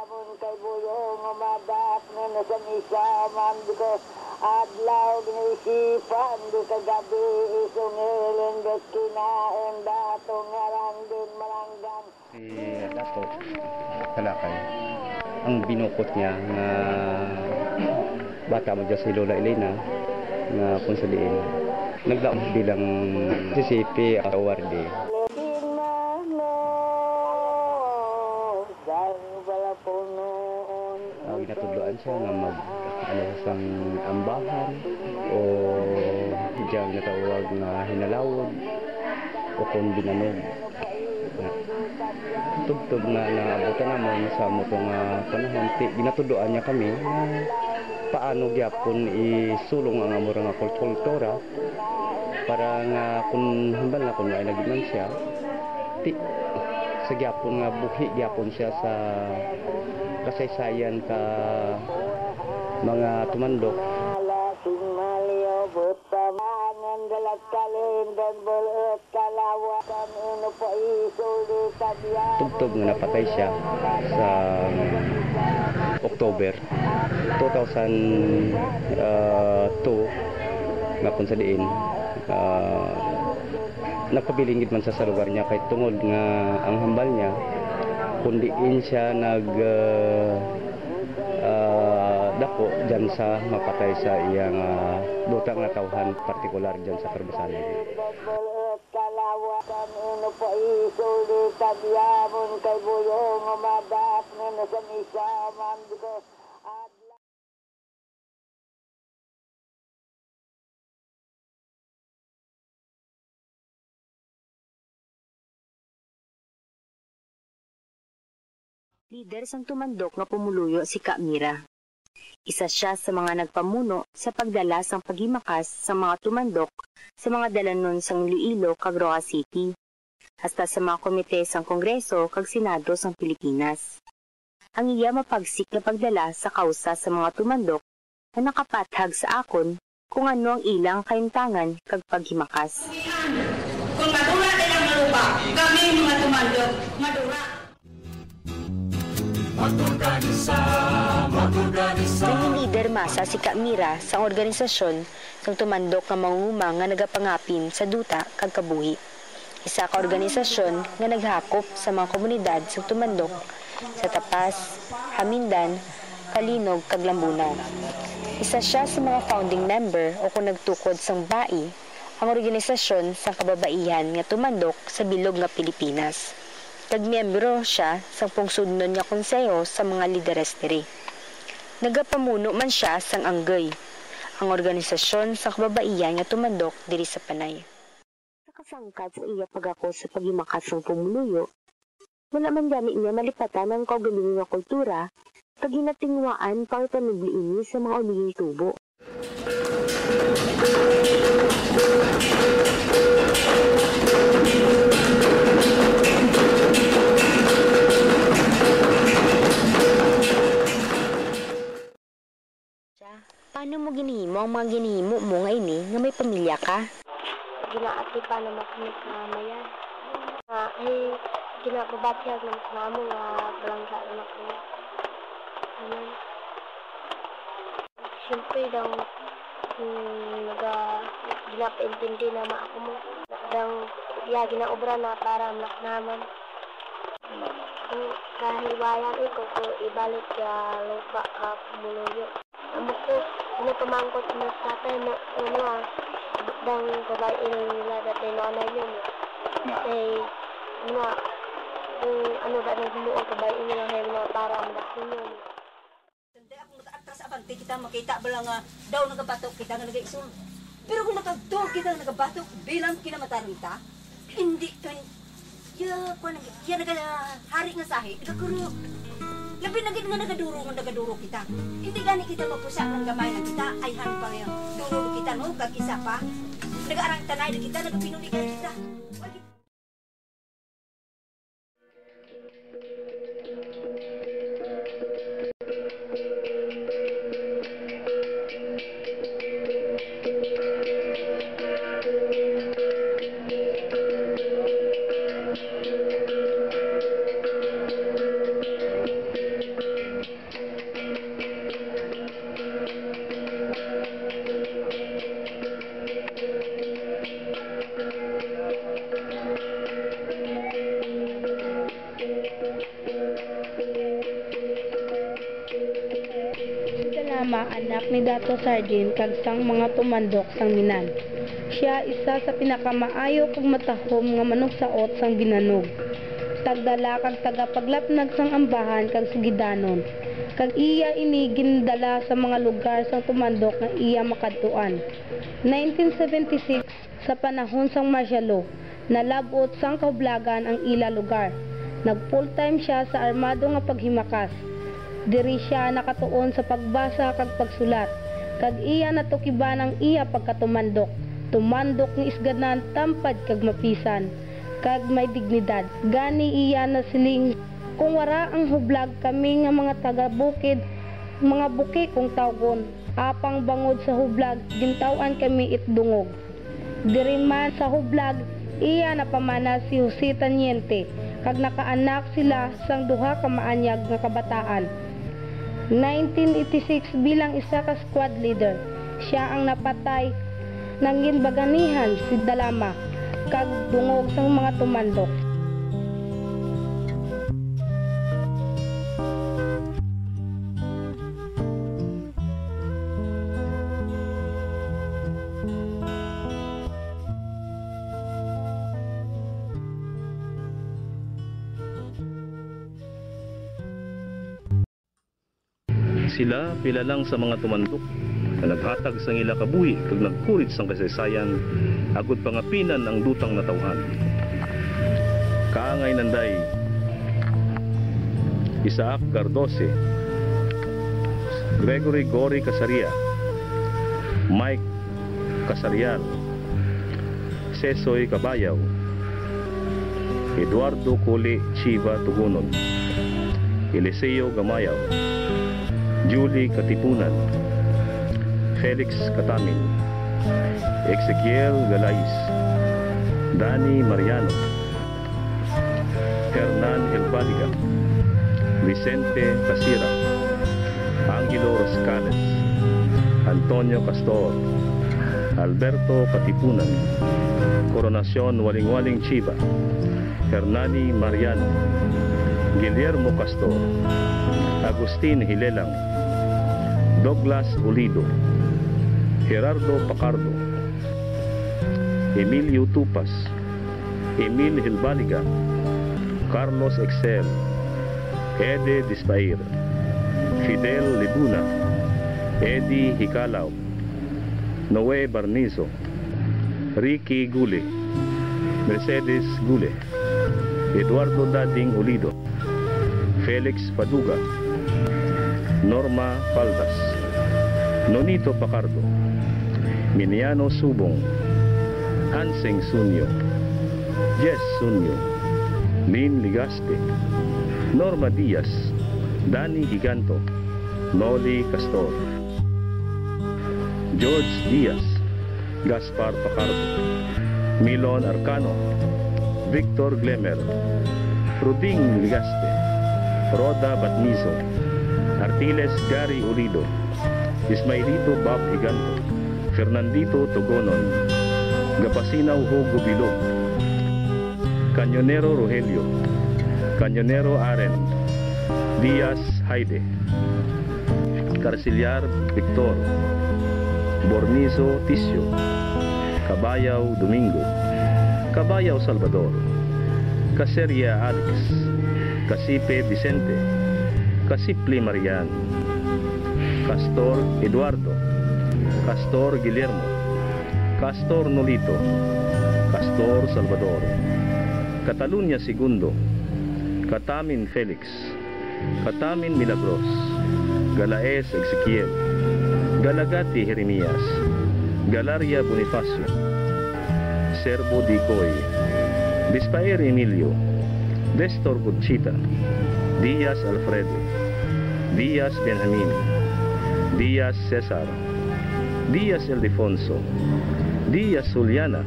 Kay Buyong umadak na nasa misa man di ko adlaw ginisipan di kagabi isungilin des kinain datong ngarang din malanggan. Si Dato Kalakay, ang binukot niya nga bata mo dyan si Lola Elena nga konsaliin. Nagdaos bilang CCP award. Ginatudloan siya nga mag sang ambahan o diyang natawag nga hinalawod o kung binanog. Tugtog na naabutan naman sa motong panahon. Ginatudloan niya kami na paano gyapon isulong ang amura nga kultura para nga kung hambal na kung ay nagiman siya sa gyapon nga buhi gyapon siya sa kasaysayan ka mga tumandok. Tugtog nga napatay siya sa October 2002 nga kung sa diin nagpabilingid man sa lugar niya kay tungod nga ang hambal niya kundiin siya dako dyan sa mapatay sa iyang dutang na tauhan partikular dyan sa Karbasalan. Kay Buyong umadak na nasa misa man di ko Lider sang tumandok nga pumuluyo si Ka Mira. Isa siya sa mga nagpamuno sa pagdala sang paghimakas sa mga tumandok sa mga dalanon sang Iloilo, Roa City, hasta sa mga komite sang Kongreso kag Senado sang Pilipinas. Ang iya mapagsik na pagdala sa kausa sa mga tumandok na nakapathag sa akon kung ano ang ilang kaintangan kag paghimakas. Kung madura nilang malupa, kami mga tumandok, madura. Naging lider masa si Ka Mira sa organisasyon ng tumandok nga mangunguma nga nagapangapin sa duta kag kabuhi. Isa ka organisasyon nga naghakop sa mga komunidad sa tumandok sa Tapas, Hamindan, Kalinog kag Lambunaw. Isa siya sa mga founding member o kung nagtukod sang BAI, ang organisasyon sa kababaihan nga tumandok sa bilog nga Pilipinas. Nagmiyembro siya sa pungsudnon nga konseho sa mga lideres diri. Nagapamuno man siya sang Anggay, ang organisasyon sa kababaihan nga tumandok diri sa Panay. Nakasangkad sa iya pagako sa paghimakas ng pumuluyo, wala man gani niya malipatan ang kaugalingon nga kultura kag ginatingwaan para panubliin sa mga uliging tubo. Paano mo ginihimo ang mga ginihimo mo nga ini nga may pamilya ka? Ginaati pa naman kami sa mayan. Ay, ginapabatiag naman sa mo nga balangga naman kami. Ayan. Siyempre daw, ginapaintindi naman ako mo. Daw, ginaobra na para anak naman. Kahiwayan ko ibalik ka lupa ka pumuluyo. Amo ko, pamangkot mo sa tatay mo, dang kabain nila dati nanay yun. Ano ba nang humuong kabain nila na para ang lakin yun. Hindi ako nag-atras abante kita makita ba lang daw nagabatok kita nga nag-isul. Pero kung nakagdor kita nagabatok bilang kinamataran ta, hindi ka yan nagahari nga sahi, nagaguro. Labi na gid nga nagaduro kita. Hindi gani kita mapusa ng gamay na kita ay han pa yan. Duro kita no kag isa pa. Nag-arang tanay na kita, nagapinuligan kita. anak ni Dato Sardin kag sang mga tumandok sang Minan. Siya isa sa pinakamaayo kag matahom nga manugsaot sang binanog. Tagdala kag tagapaglapnag sang ambahan kag sugidanon. Kag iya ini gindala sa mga lugar sang tumandok nga iya makadtuan. 1976 sa panahon sang martial law, nalabot sang kahublagan ang ila lugar. Nag full-time siya sa armado nga paghimakas. Diri siya nakatuon sa pagbasa kag pagsulat. Kag iya natukiban ang iya pagkatumandok. Tumandok ni isganan tampad kag mapisan. Kag may dignidad. Gani iya nasiling, kung wara ang hublag kami nga mga taga-bukid, mga buki kung tawgon. Apang bangod sa hublag, gintawan kami itdungog. Diri man sa hublag, iya napamana si Jose Taniente. Kag nakaanak sila sang duha ka maanyag nga kabataan. 1986 bilang isa ka squad leader, siya ang napatay ng ginbaganihan si Dalama kag dungog sang mga tumandok. Sila pila lang sa mga tumandok na naghatag sang ila kabuhi kag nagkurit sang kasaysayan agud pangapinan ang dutang natawhan. Kaangay nanday Isaac Gardose, Gregory Gori Casaria, Mike Casarial, Sesoy Cabayaw, Eduardo Cole Chiva Tugunon, Eliseo Gamayaw, Julie Katipunan, Felix Katamin, Ezekiel Galais, Dani Mariano, Hernan Elbaliga, Vicente Casira, Angelo Roscales, Antonio Castor, Alberto Katipunan, Coronacion Waling-Waling Chiva, Hernani Mariano, Guillermo Castor, Agustin Hilelang, Douglas Olido, Gerardo Pacardo, Emilio Tupas, Emil Hilbaliga, Carlos Excel, Ede Dispair, Fidel Libuna, Eddie Hicalao, Noe Barnizo, Ricky Gule, Mercedes Gule, Eduardo Dading Olido, Felix Paduga, Norma Faldas, Nonito Pacardo, Miniano Subong, Hanseng Sunyo, Jess Sunyo, Lynn Ligaste, Norma Diaz, Dani Giganto, Noli Castor, George Diaz, Gaspar Pacardo, Milon Arcano, Victor Glemer, Ruding Ligaste, Roda Batnizo, Artiles Gary Urido, Ismailito Bob Higanto, Fernandito Togonon, Gapasinaw Hugo Bilog, Kanyonero Rogelio, Kanyonero Aren, Diaz Haide, Carciliar Victor, Bornizo Tisio, Cabayaw Domingo, Cabayaw Salvador, Caseria Alex, Casipe Vicente, Casipli Marian, Castor Eduardo, Castor Guillermo, Castor Nolito, Castor Salvador, Catalunya Segundo, Katamin Felix, Katamin Milagros, Galaes Ezequiel, Galagati Jeremias, Galaria Bonifacio, Serbo Dicoy, Dispaer Emilio, Destor Conchita, Diaz Alfredo, Diaz Benjamin, Diaz Cesar, Diaz Ildefonso, Diaz Juliana,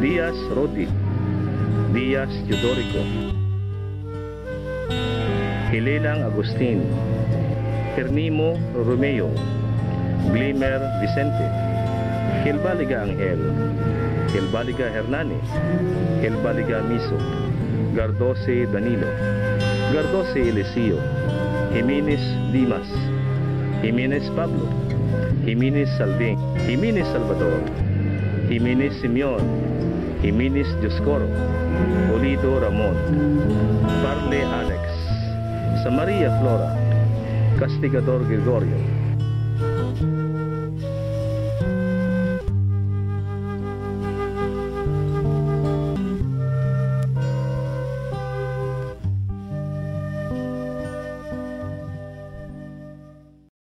Diaz Rodi, Diaz Teodorico, Hilelang Agustin, Hernimo Romeo, Glimmer Vicente, Hilbaliga Angel, Hilbaliga Hernani, Hilbaliga Miso, Gardose Danilo, Gardose Eliseo, Jimenez Dimas, Jimenez Pablo, Jimenez Salving, Jimenez Salvador, Jimenez Simeon, Jimenez Dioscoro, Olido Ramon, Parle Alex, Sa Maria Flora, Castigador Gregorio,